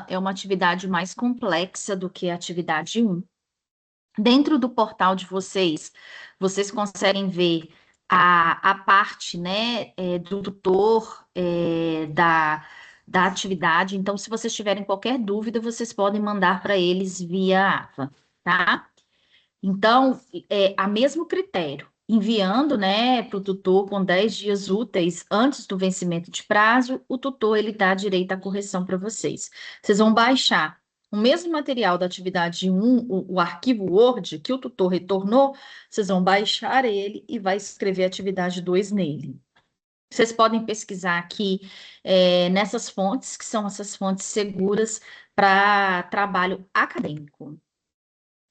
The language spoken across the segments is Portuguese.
é uma atividade mais complexa do que a atividade 1. Dentro do portal de vocês, vocês conseguem ver a parte, né, do tutor, da atividade. Então, se vocês tiverem qualquer dúvida, vocês podem mandar para eles via AVA, tá? Então, a mesmo critério, enviando, né, para o tutor com 10 dias úteis antes do vencimento de prazo, o tutor ele dá direito à correção para vocês. Vocês vão baixar o mesmo material da atividade 1, o arquivo Word que o tutor retornou, vocês vão baixar ele e vai escrever a atividade 2 nele. Vocês podem pesquisar aqui nessas fontes, que são essas fontes seguras para trabalho acadêmico.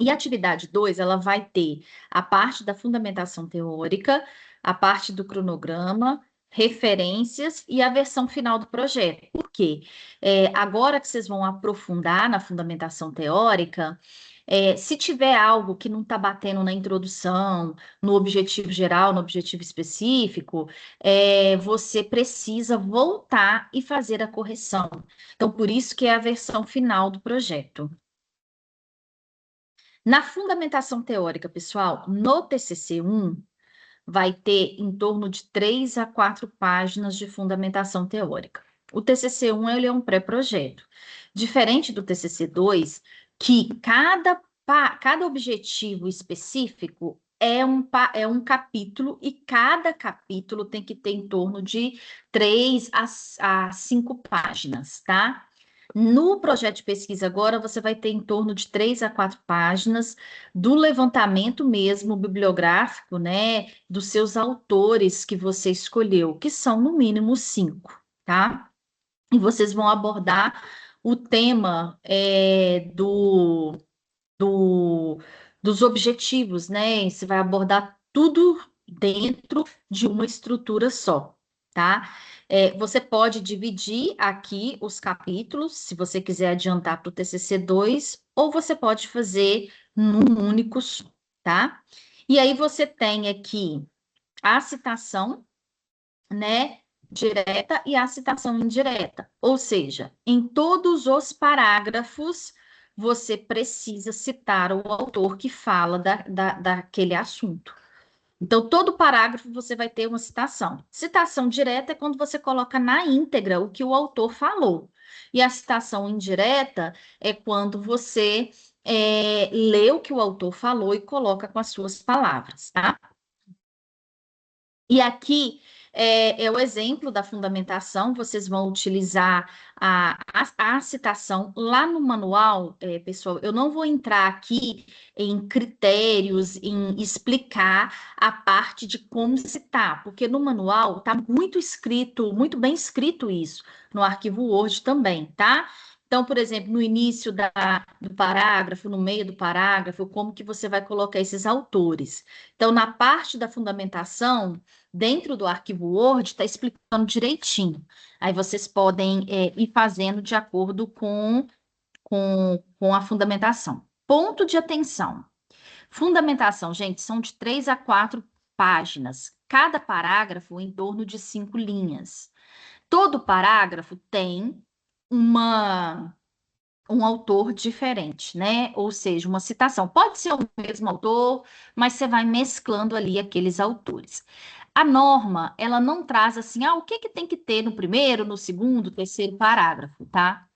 E a atividade 2, ela vai ter a parte da fundamentação teórica, a parte do cronograma, referências e a versão final do projeto. Por quê? Agora que vocês vão aprofundar na fundamentação teórica, se tiver algo que não está batendo na introdução, no objetivo geral, no objetivo específico, você precisa voltar e fazer a correção. Então, por isso que é a versão final do projeto. Na fundamentação teórica, pessoal, no TCC1, vai ter em torno de 3 a 4 páginas de fundamentação teórica. O TCC1 ele é um pré-projeto. Diferente do TCC2, que cada objetivo específico é um capítulo e cada capítulo tem que ter em torno de 3 a 5 páginas, tá? No projeto de pesquisa agora, você vai ter em torno de 3 a 4 páginas do levantamento mesmo bibliográfico, né, dos seus autores que você escolheu, que são no mínimo 5, tá? E vocês vão abordar o tema do, dos objetivos, né? Você vai abordar tudo dentro de uma estrutura só, tá? Você pode dividir aqui os capítulos, se você quiser adiantar para o TCC2, ou você pode fazer num único só, tá? E aí você tem aqui a citação, né, direta e a citação indireta. Ou seja, em todos os parágrafos, você precisa citar o autor que fala daquele assunto. Então, todo parágrafo você vai ter uma citação. Citação direta é quando você coloca na íntegra o que o autor falou. E a citação indireta é quando você lê o que o autor falou e coloca com as suas palavras, tá? E aqui é o exemplo da fundamentação, vocês vão utilizar a citação lá no manual, pessoal. Eu não vou entrar aqui em critérios, em explicar a parte de como citar, porque no manual está muito escrito, muito bem escrito isso, no arquivo Word também, tá? Então, por exemplo, no início do parágrafo, no meio do parágrafo, como que você vai colocar esses autores. Então, na parte da fundamentação, dentro do arquivo Word, está explicando direitinho. Aí vocês podem ir fazendo de acordo com a fundamentação. Ponto de atenção. Fundamentação, gente, são de 3 a 4 páginas. Cada parágrafo em torno de 5 linhas. Todo parágrafo tem um autor diferente, né? Ou seja, uma citação. Pode ser o mesmo autor, mas você vai mesclando ali aqueles autores. A norma, ela não traz assim, o que que tem que ter no primeiro, no segundo, terceiro parágrafo, tá?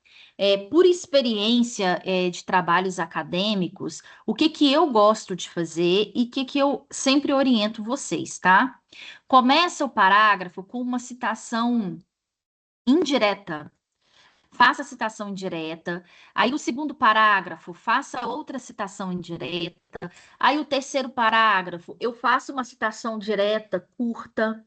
Por experiência de trabalhos acadêmicos, o que que eu gosto de fazer e o que que eu sempre oriento vocês, tá? Começa o parágrafo com uma citação indireta. Faça a citação indireta. Aí o segundo parágrafo, faça outra citação indireta. Aí o terceiro parágrafo, eu faço uma citação direta curta.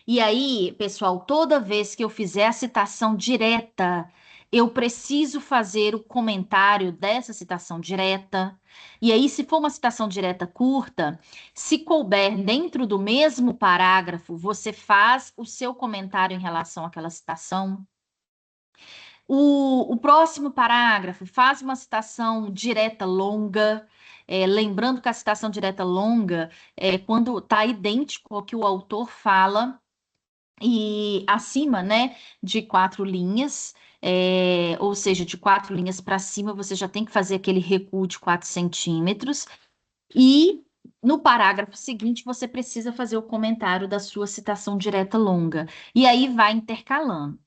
E aí, pessoal, toda vez que eu fizer a citação direta, eu preciso fazer o comentário dessa citação direta. E aí, se for uma citação direta curta, se couber dentro do mesmo parágrafo, você faz o seu comentário em relação àquela citação. O próximo parágrafo faz uma citação direta longa, lembrando que a citação direta longa é quando está idêntico ao que o autor fala e acima, né, de 4 linhas, ou seja, de 4 linhas para cima, você já tem que fazer aquele recuo de 4 centímetros. E no parágrafo seguinte, você precisa fazer o comentário da sua citação direta longa. E aí vai intercalando.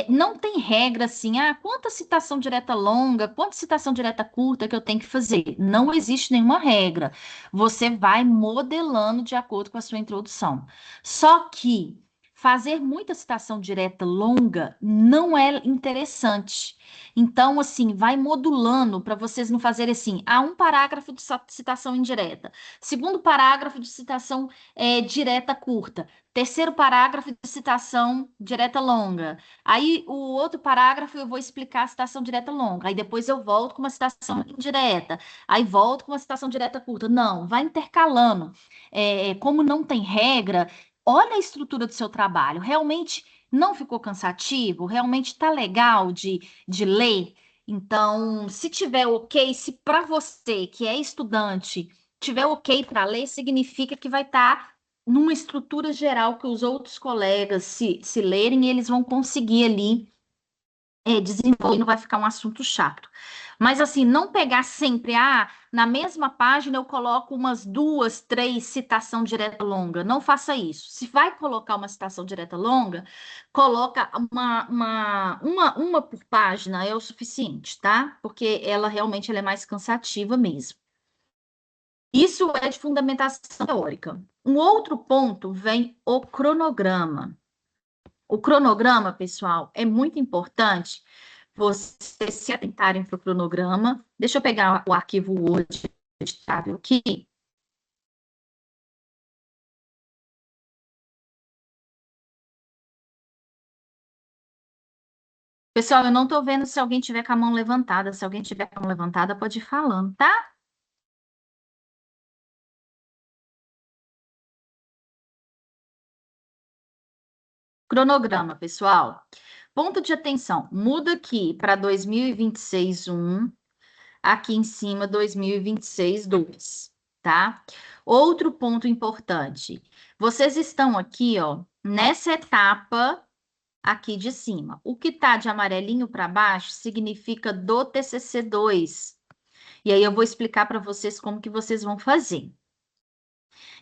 Não tem regra assim, quanta citação direta longa, quanta citação direta curta que eu tenho que fazer. Não existe nenhuma regra. Você vai modelando de acordo com a sua introdução. Só que fazer muita citação direta longa não é interessante. Então, assim, vai modulando para vocês não fazerem assim, um parágrafo de citação indireta, segundo parágrafo de citação direta curta, terceiro parágrafo de citação direta longa. Aí o outro parágrafo eu vou explicar a citação direta longa. Aí depois eu volto com uma citação indireta. Aí volto com uma citação direta curta. Não, vai intercalando. Como não tem regra, olha a estrutura do seu trabalho. Realmente não ficou cansativo? Realmente está legal de ler? Então, se tiver ok, se para você que é estudante tiver ok para ler, significa que vai estar numa estrutura geral que os outros colegas se lerem, eles vão conseguir ali desenvolver, não vai ficar um assunto chato. Mas assim, não pegar sempre, na mesma página eu coloco umas 2, 3 citação direta longa. Não faça isso. Se vai colocar uma citação direta longa, coloca uma por página é o suficiente, tá? Porque ela é mais cansativa mesmo. Isso é de fundamentação teórica. Um outro ponto vem o cronograma. O cronograma, pessoal, é muito importante vocês se atentarem para o cronograma. Deixa eu pegar o arquivo Word editável aqui. Pessoal, eu não estou vendo se alguém tiver com a mão levantada. Se alguém tiver com a mão levantada, pode ir falando, tá? Cronograma, pessoal. Ponto de atenção. Muda aqui para 2026, 1. Aqui em cima, 2026, 2, tá? Outro ponto importante. Vocês estão aqui, ó, nessa etapa aqui de cima. O que tá de amarelinho para baixo significa do TCC 2. E aí eu vou explicar para vocês como que vocês vão fazer.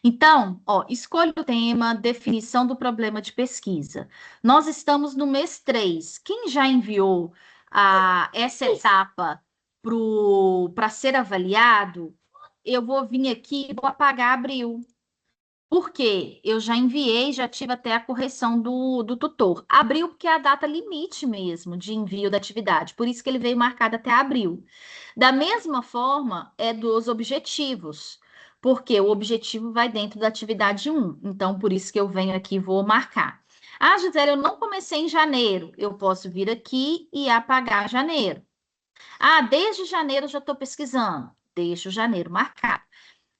Então, ó, escolha o tema, definição do problema de pesquisa. Nós estamos no mês 3. Quem já enviou essa etapa para ser avaliado, eu vou vir aqui e vou apagar abril. Por quê? Eu já enviei, já tive até a correção do tutor. Abril, porque é a data limite mesmo de envio da atividade, por isso que ele veio marcado até abril. Da mesma forma, é dos objetivos, porque o objetivo vai dentro da atividade 1. Então, por isso que eu venho aqui e vou marcar. Gisele, eu não comecei em janeiro. Eu posso vir aqui e apagar janeiro. Desde janeiro eu já estou pesquisando. Deixo janeiro marcado.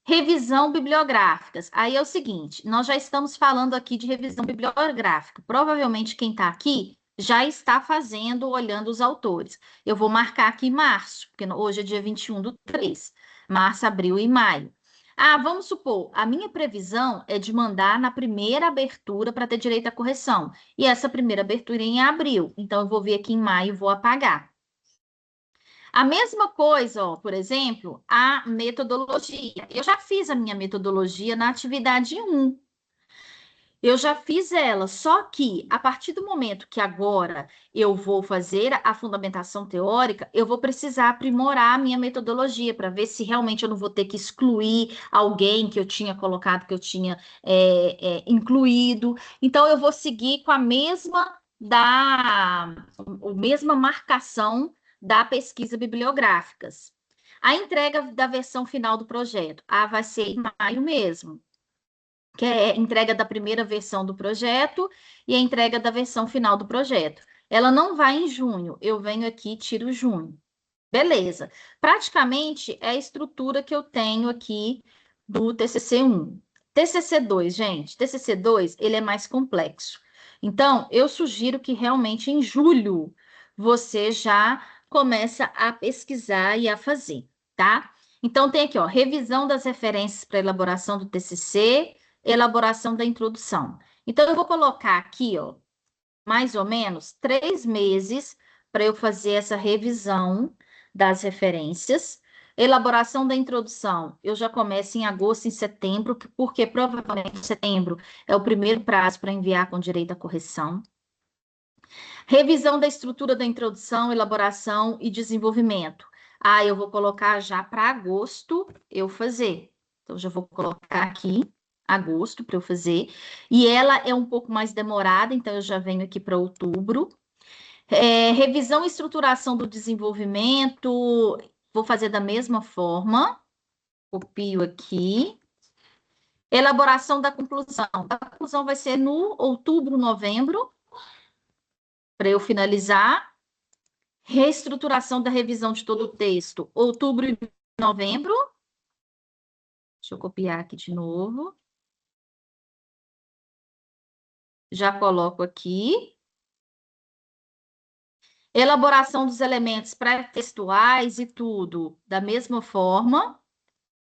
Revisão bibliográficas. Aí é o seguinte, nós já estamos falando aqui de revisão bibliográfica. Provavelmente quem está aqui já está fazendo, olhando os autores. Eu vou marcar aqui março, porque hoje é dia 21 do 3. Março, abril e maio. Vamos supor, a minha previsão é de mandar na primeira abertura para ter direito à correção. E essa primeira abertura é em abril. Então, eu vou vir aqui em maio e vou apagar. A mesma coisa, ó, por exemplo, a metodologia. Eu já fiz a minha metodologia na atividade 1. Eu já fiz ela, só que a partir do momento que agora eu vou fazer a fundamentação teórica, eu vou precisar aprimorar a minha metodologia para ver se realmente eu não vou ter que excluir alguém que eu tinha colocado, que eu tinha incluído. Então, eu vou seguir com a mesma marcação da pesquisa bibliográficas. A entrega da versão final do projeto, vai ser em maio mesmo, que é a entrega da primeira versão do projeto e a entrega da versão final do projeto. Ela não vai em junho, eu venho aqui e tiro junho. Beleza. Praticamente é a estrutura que eu tenho aqui do TCC 1. TCC 2, gente, TCC 2, ele é mais complexo. Então, eu sugiro que realmente em julho você já começa a pesquisar e a fazer, tá? Então, tem aqui, ó, revisão das referências para elaboração do TCC, elaboração da introdução. Então, eu vou colocar aqui, ó, mais ou menos 3 meses para eu fazer essa revisão das referências. Elaboração da introdução, eu já começo em agosto, em setembro, porque provavelmente setembro é o primeiro prazo para enviar com direito à correção. Revisão da estrutura da introdução, elaboração e desenvolvimento. Ah, eu vou colocar já para agosto eu fazer. Então, já vou colocar aqui agosto para eu fazer. E ela é um pouco mais demorada, então eu já venho aqui para outubro. Revisão e estruturação do desenvolvimento, vou fazer da mesma forma. Copio aqui. Elaboração da conclusão. A conclusão vai ser no outubro, novembro, para eu finalizar. Reestruturação da revisão de todo o texto, outubro e novembro. Deixa eu copiar aqui de novo. Já coloco aqui. Elaboração dos elementos pré-textuais e tudo, da mesma forma,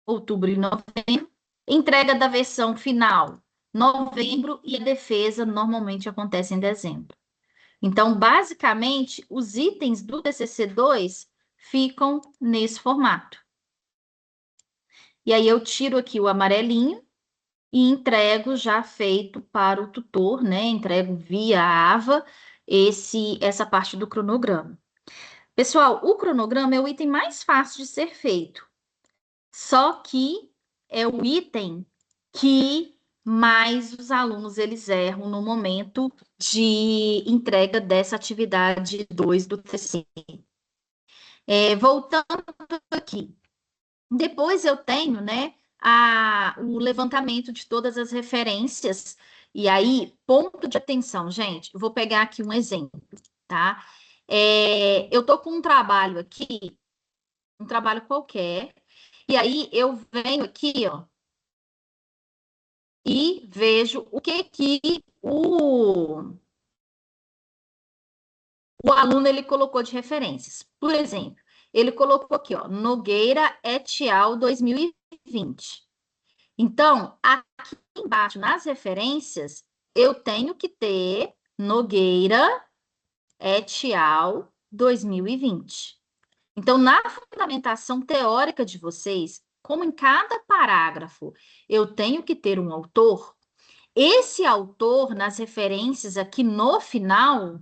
outubro e novembro. Entrega da versão final, novembro, e a defesa normalmente acontece em dezembro. Então, basicamente, os itens do TCC2 ficam nesse formato. E aí eu tiro aqui o amarelinho e entrego já feito para o tutor, né? Entrego via AVA essa parte do cronograma. Pessoal, o cronograma é o item mais fácil de ser feito. Só que é o item que mais os alunos eles erram no momento de entrega dessa atividade 2 do TCC. Voltando aqui, depois eu tenho, né, o levantamento de todas as referências. E aí, ponto de atenção, gente, eu vou pegar aqui um exemplo, tá? Eu tô com um trabalho aqui, um trabalho qualquer, e aí eu venho aqui, ó, e vejo o que o aluno ele colocou de referências. Por exemplo, ele colocou aqui, ó, Nogueira et al. 2020. Então, aqui embaixo, nas referências, eu tenho que ter Nogueira et al. 2020. Então, na fundamentação teórica de vocês, como em cada parágrafo eu tenho que ter um autor, esse autor, nas referências aqui no final,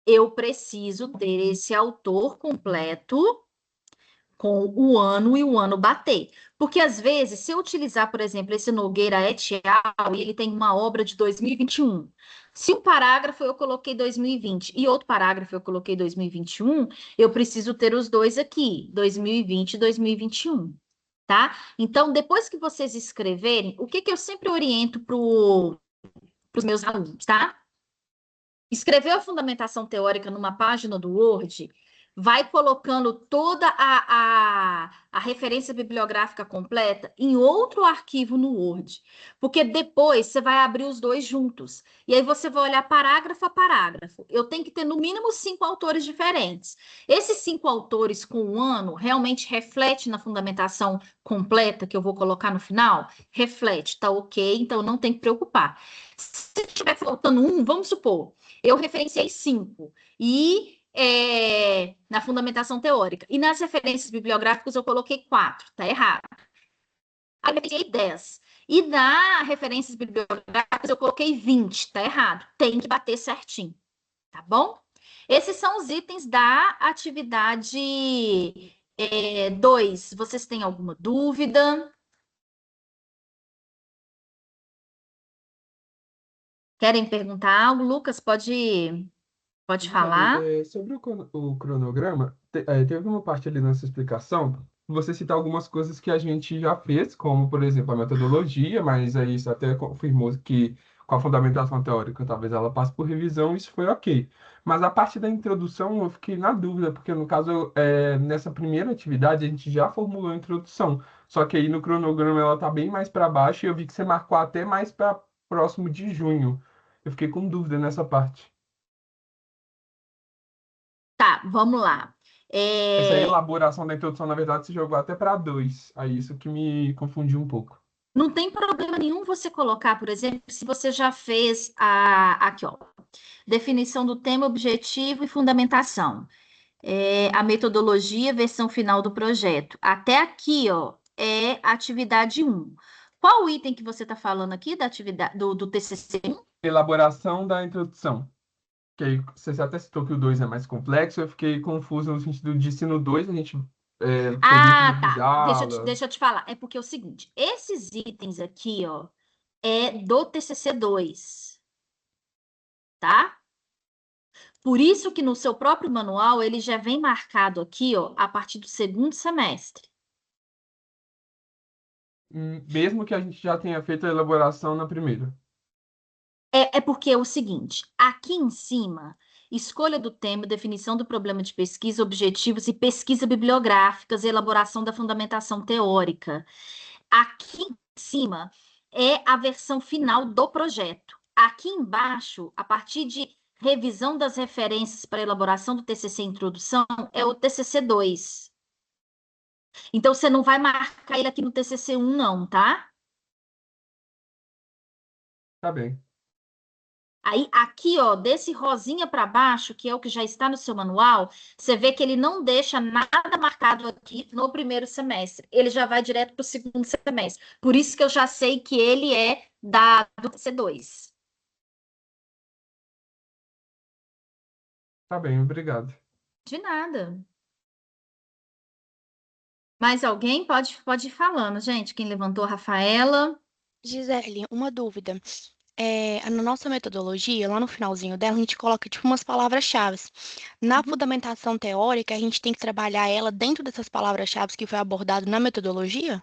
eu preciso ter esse autor completo com o ano e o ano bater. Porque, às vezes, se eu utilizar, por exemplo, esse Nogueira et al., e ele tem uma obra de 2021, se um parágrafo eu coloquei 2020 e outro parágrafo eu coloquei 2021, eu preciso ter os dois aqui, 2020 e 2021. Tá? Então, depois que vocês escreverem, o que eu sempre oriento para os meus alunos, tá? Escreveu a fundamentação teórica numa página do Word, vai colocando toda a referência bibliográfica completa em outro arquivo no Word, porque depois você vai abrir os dois juntos, e aí você vai olhar parágrafo a parágrafo. Eu tenho que ter no mínimo 5 autores diferentes. Esses 5 autores com um ano realmente reflete na fundamentação completa que eu vou colocar no final? Reflete, tá ok, então não tem que preocupar. Se estiver faltando um, vamos supor, eu referenciei 5 e na fundamentação teórica. E nas referências bibliográficas eu coloquei 4, tá errado. Aí eu referenciei 10. E na referências bibliográficas eu coloquei 20, tá errado. Tem que bater certinho, tá bom? Esses são os itens da atividade 2. Vocês têm alguma dúvida? Querem perguntar algo? Lucas, pode Mari, falar? sobre o cronograma, teve uma parte ali nessa explicação, você citar algumas coisas que a gente já fez, como, por exemplo, a metodologia, mas aí isso até confirmou que com a fundamentação teórica, talvez ela passe por revisão, isso foi ok. Mas a parte da introdução, eu fiquei na dúvida, porque no caso, nessa primeira atividade, a gente já formulou a introdução, só que aí no cronograma ela está bem mais para baixo, e eu vi que você marcou até mais para próximo de junho. Eu fiquei com dúvida nessa parte. Tá, vamos lá. Essa É, elaboração da introdução, na verdade, se jogou até para dois. Aí isso que me confundiu um pouco. Não tem problema nenhum você colocar, por exemplo, se você já fez aqui, ó, definição do tema, objetivo e fundamentação. A metodologia, versão final do projeto. Até aqui, ó, é atividade 1. Qual item que você está falando aqui da atividade do TCC1? Elaboração da introdução. Que aí você até citou que o 2 é mais complexo, eu fiquei confuso no sentido de se no 2 a gente teria que Ah, tá. revisá-la. Deixa eu te falar. É porque é o seguinte, esses itens aqui, ó, é do TCC2, tá? Por isso que no seu próprio manual ele já vem marcado aqui, ó, a partir do segundo semestre. Mesmo que a gente já tenha feito a elaboração na primeira. É porque é o seguinte, aqui em cima, escolha do tema, definição do problema de pesquisa, objetivos e pesquisa bibliográficas e elaboração da fundamentação teórica. Aqui em cima é a versão final do projeto. Aqui embaixo, a partir de revisão das referências para elaboração do TCC Introdução, é o TCC2. Então, você não vai marcar ele aqui no TCC1, não, tá? Tá bem. Aí, aqui, ó, desse rosinha para baixo, que é o que já está no seu manual, você vê que ele não deixa nada marcado aqui no primeiro semestre. Ele já vai direto para o segundo semestre. Por isso que eu já sei que ele é do C2. Tá bem, obrigado. De nada. Mais alguém? Pode ir falando, gente. Quem levantou, a Rafaela. Gisele, uma dúvida. Na nossa metodologia, lá no finalzinho dela, a gente coloca tipo umas palavras-chave. Na Uhum. fundamentação teórica, a gente tem que trabalhar ela dentro dessas palavras-chave que foi abordado na metodologia?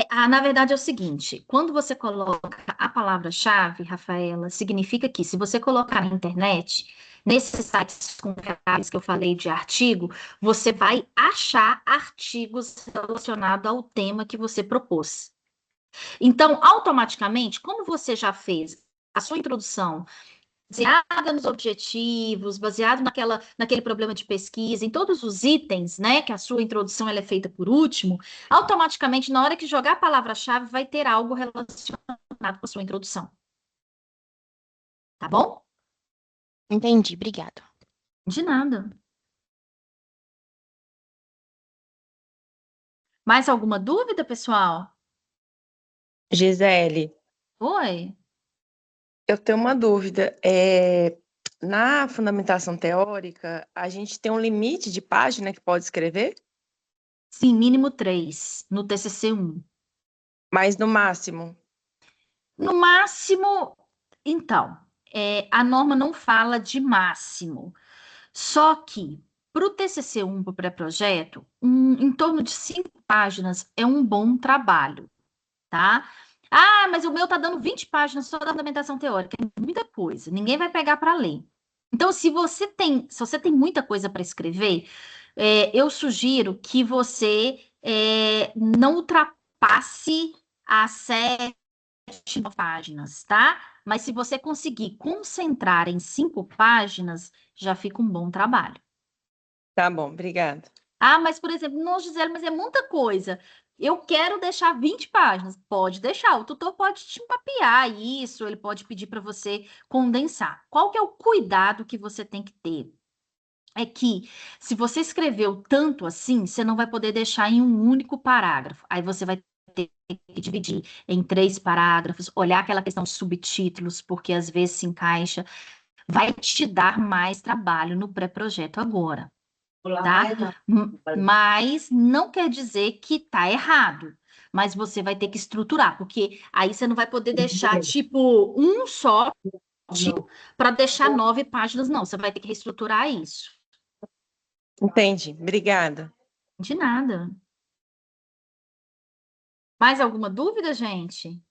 Na verdade é o seguinte, quando você coloca a palavra-chave, Rafaela, significa que se você colocar na internet, nesses sites confiáveis que eu falei de artigo, você vai achar artigos relacionados ao tema que você propôs. Então, automaticamente, como você já fez a sua introdução baseada nos objetivos, baseado naquele problema de pesquisa, em todos os itens, né, que a sua introdução ela é feita por último, automaticamente, na hora que jogar a palavra-chave, vai ter algo relacionado com a sua introdução. Tá bom? Entendi, obrigada. De nada. Mais alguma dúvida, pessoal? Gisele, Oi? eu tenho uma dúvida. Na fundamentação teórica, a gente tem um limite de página que pode escrever, Sim, mínimo 3 no TCC1. mas no máximo. No máximo, então, a norma não fala de máximo. Só que, para o TCC1, para o pré-projeto, em torno de 5 páginas é um bom trabalho, tá? Ah, mas o meu tá dando 20 páginas só da fundamentação teórica. É muita coisa, ninguém vai pegar para ler. Então, se você tem muita coisa para escrever, eu sugiro que você não ultrapasse as 7 páginas, tá? Mas se você conseguir concentrar em 5 páginas, já fica um bom trabalho. Tá bom, obrigada. Ah, mas, por exemplo, não, Gisele, mas é muita coisa. Eu quero deixar 20 páginas. Pode deixar. O tutor pode te mapear isso, ele pode pedir para você condensar. Qual que é o cuidado que você tem que ter? É que, se você escreveu tanto assim, você não vai poder deixar em um único parágrafo. Aí você vai ter que dividir em 3 parágrafos, olhar aquela questão de subtítulos, porque às vezes se encaixa. Vai te dar mais trabalho no pré-projeto agora, tá? Mas não quer dizer que tá errado. Mas você vai ter que estruturar, porque aí você não vai poder deixar, tipo, um só tipo para deixar 9 páginas, não. Você vai ter que reestruturar isso. Entendi, obrigada. De nada. Mais alguma dúvida, gente?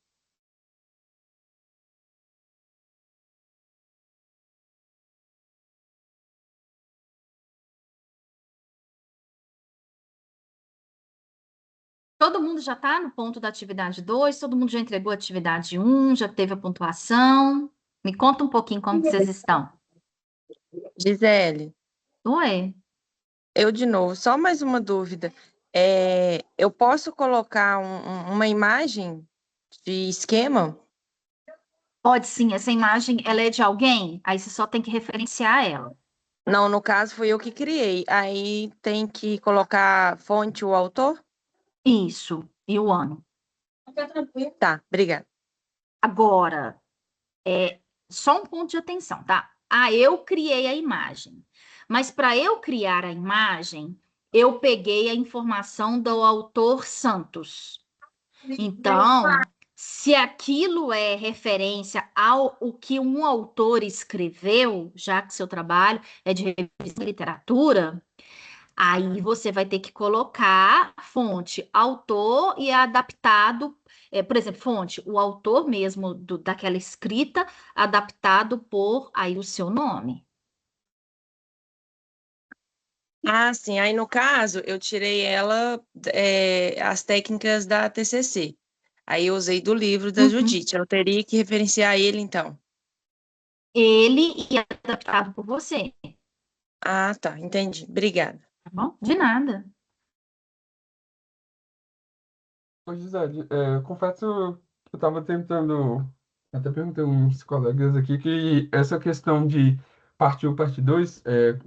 Todo mundo já está no ponto da atividade 2. Todo mundo já entregou a atividade 1, já teve a pontuação. Me conta um pouquinho como que vocês estão. Gisele, Oi? eu de novo, só mais uma dúvida. eu posso colocar uma imagem de esquema? Pode sim, essa imagem, ela é de alguém, aí você só tem que referenciar ela. Não, no caso foi eu que criei. Aí tem que colocar fonte o autor? Isso, e o ano. Tá, obrigada. Agora, só um ponto de atenção, tá? Eu criei a imagem. Mas para eu criar a imagem, eu peguei a informação do autor Santos. Então, se aquilo é referência ao o que um autor escreveu, já que seu trabalho é de revista de literatura, aí você vai ter que colocar fonte, autor e adaptado, por exemplo, fonte, o autor mesmo daquela escrita, adaptado por aí o seu nome. Ah, sim. Aí, no caso, eu tirei as técnicas da TCC. Aí eu usei do livro da Uhum. Judite. Eu teria que referenciar ele, então. Ele e adaptado por você, Ah, tá. Entendi. Obrigada. tá bom? De nada. Ô, Gisele, confesso que eu estava tentando, até perguntei a uns colegas aqui, que essa questão de parte 1, parte 2,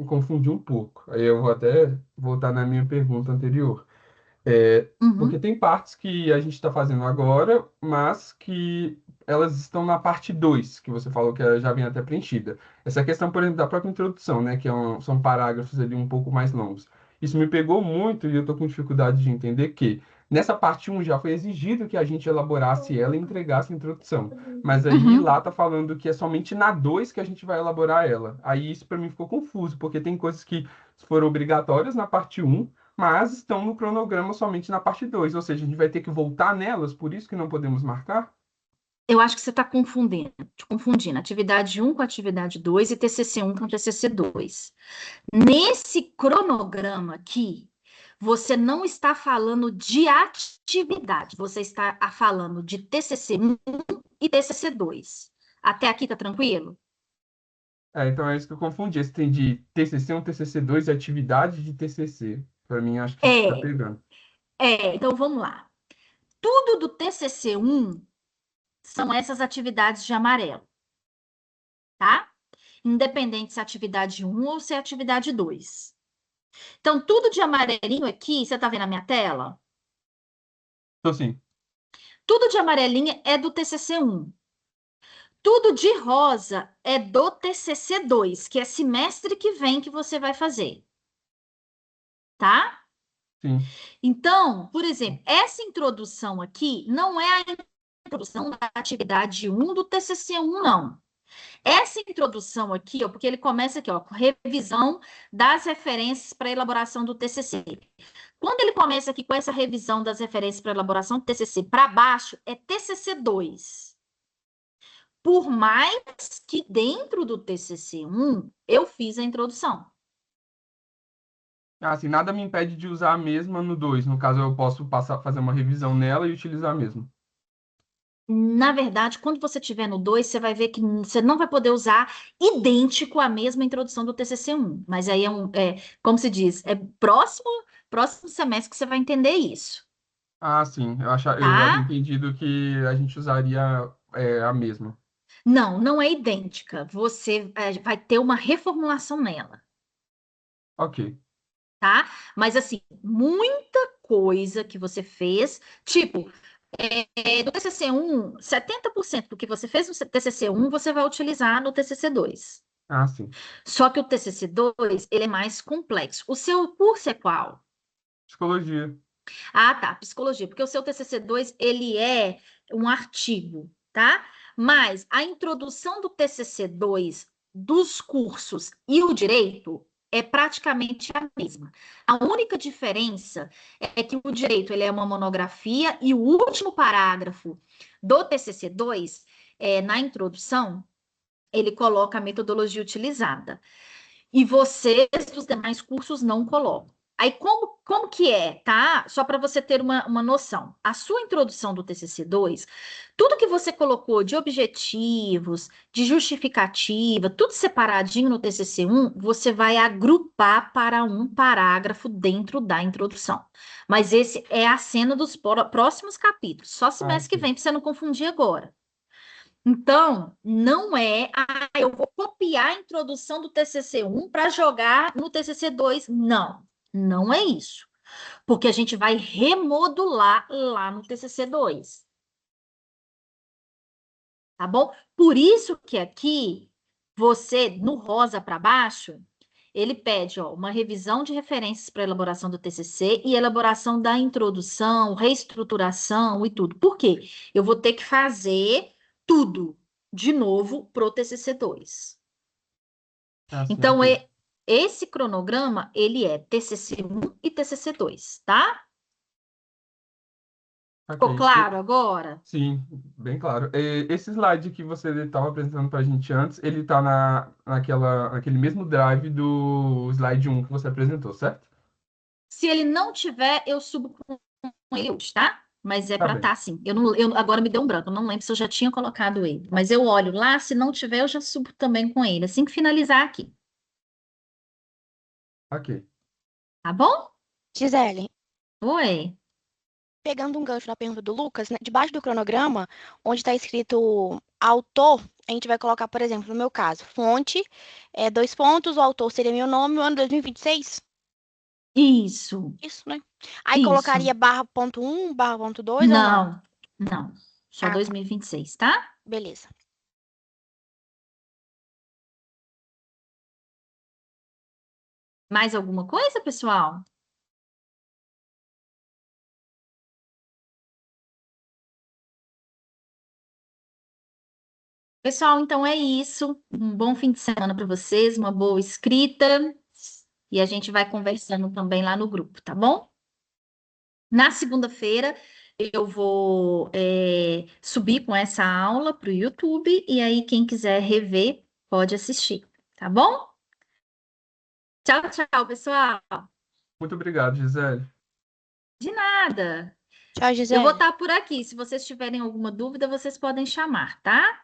confundiu um pouco. Aí eu vou até voltar na minha pergunta anterior. Porque Uhum. tem partes que a gente está fazendo agora, mas que elas estão na parte 2 que você falou que ela já vem até preenchida. Essa questão, por exemplo, da própria introdução, né, que são parágrafos ali um pouco mais longos. Isso me pegou muito e eu estou com dificuldade de entender que nessa parte 1 já foi exigido que a gente elaborasse ela e entregasse a introdução. Mas aí Uhum. lá tá falando que é somente na 2 que a gente vai elaborar ela. Aí isso para mim ficou confuso, porque tem coisas que foram obrigatórias na parte 1, mas estão no cronograma somente na parte 2, ou seja, a gente vai ter que voltar nelas, por isso que não podemos marcar? Eu acho que você está confundindo atividade 1 com atividade 2 e TCC 1 com TCC 2. Nesse cronograma aqui, você não está falando de atividade, você está falando de TCC 1 e TCC 2. Até aqui tá tranquilo? Então é isso que eu confundi. Esse tem de TCC1, TCC2 e atividade de TCC. Para mim, acho que isso está É, pegando. então vamos lá. Tudo do TCC 1 são essas atividades de amarelo, tá? Independente se é atividade 1 ou se é atividade 2. Então, tudo de amarelinho aqui, você tá vendo a minha tela? Então, sim. Tudo de amarelinho é do TCC 1. Tudo de rosa é do TCC 2, que é semestre que vem que você vai fazer, tá? Sim. Então, por exemplo, essa introdução aqui não é a introdução da atividade 1 do TCC 1, não. Essa introdução aqui, ó, porque ele começa aqui, ó, com revisão das referências para elaboração do TCC. Quando ele começa aqui com essa revisão das referências para elaboração do TCC para baixo, é TCC 2. Por mais que dentro do TCC 1 eu fiz a introdução. Assim, nada me impede de usar a mesma no 2. No caso, eu posso fazer uma revisão nela e utilizar a mesma. Na verdade, quando você tiver no 2, você vai ver que você não vai poder usar idêntico à mesma introdução do TCC 1. Mas aí como se diz, é próximo semestre que você vai entender isso, Sim. Eu havia tá? entendido que a gente usaria a mesma. Não, não é idêntica. Você vai ter uma reformulação nela, Ok. tá? Mas assim, muita coisa que você fez, tipo, do TCC 1, 70% do que você fez no TCC 1, você vai utilizar no TCC 2. Sim. Só que o TCC 2, ele é mais complexo. O seu curso é qual? Psicologia. Ah, tá, psicologia, porque o seu TCC 2, ele é um artigo, tá? Mas a introdução do TCC 2 dos cursos e o direito é praticamente a mesma. A única diferença é que o direito, ele é uma monografia e o último parágrafo do TCC 2, na introdução, ele coloca a metodologia utilizada. E vocês dos demais cursos não colocam. Aí, como que é, tá? Só para você ter uma noção. A sua introdução do TCC2, tudo que você colocou de objetivos, de justificativa, tudo separadinho no TCC1, você vai agrupar para um parágrafo dentro da introdução. Mas esse é a cena dos próximos capítulos, só semestre que Ok. vem, para você não confundir agora. Então, não é, eu vou copiar a introdução do TCC1 para jogar no TCC2. Não, não é isso. Porque a gente vai remodular lá no TCC2. Tá bom? Por isso que aqui, você, no rosa para baixo, ele pede ó, uma revisão de referências para elaboração do TCC e elaboração da introdução, reestruturação e tudo. Por quê? Eu vou ter que fazer tudo de novo para o TCC2. Assim, Então, ok. esse cronograma, ele é TCC1 e TCC2, tá? Ficou Ok. claro agora? Sim, bem claro. Esse slide que você estava apresentando para a gente antes, ele está naquele mesmo drive do slide 1 que você apresentou, certo? Se ele não tiver, eu subo com ele hoje, tá? Mas é Tá para bem. estar sim. Agora me deu um branco, eu não lembro se eu já tinha colocado ele. Mas eu olho lá, se não tiver, eu já subo também com ele, assim que finalizar aqui. Ok. Tá bom? Gisele, Oi. pegando um gancho na pergunta do Lucas, né, debaixo do cronograma, onde está escrito autor, a gente vai colocar, por exemplo, no meu caso, fonte, dois pontos, o autor seria meu nome, o ano 2026. Isso, Isso, né? Aí isso. colocaria barra ponto 1, barra ponto 2 ou não? Não, não. Só Ah, tá. 2026, tá? Beleza. Mais alguma coisa, pessoal? Pessoal, então é isso. Um bom fim de semana para vocês, uma boa escrita. E a gente vai conversando também lá no grupo, tá bom? Na segunda-feira, eu vou subir com essa aula para o YouTube. E aí, quem quiser rever, pode assistir, tá bom? Tchau, tchau, pessoal. Muito obrigado, Gisele. De nada. Tchau, Eu vou Gisele. estar por aqui. Se vocês tiverem alguma dúvida, vocês podem chamar, tá?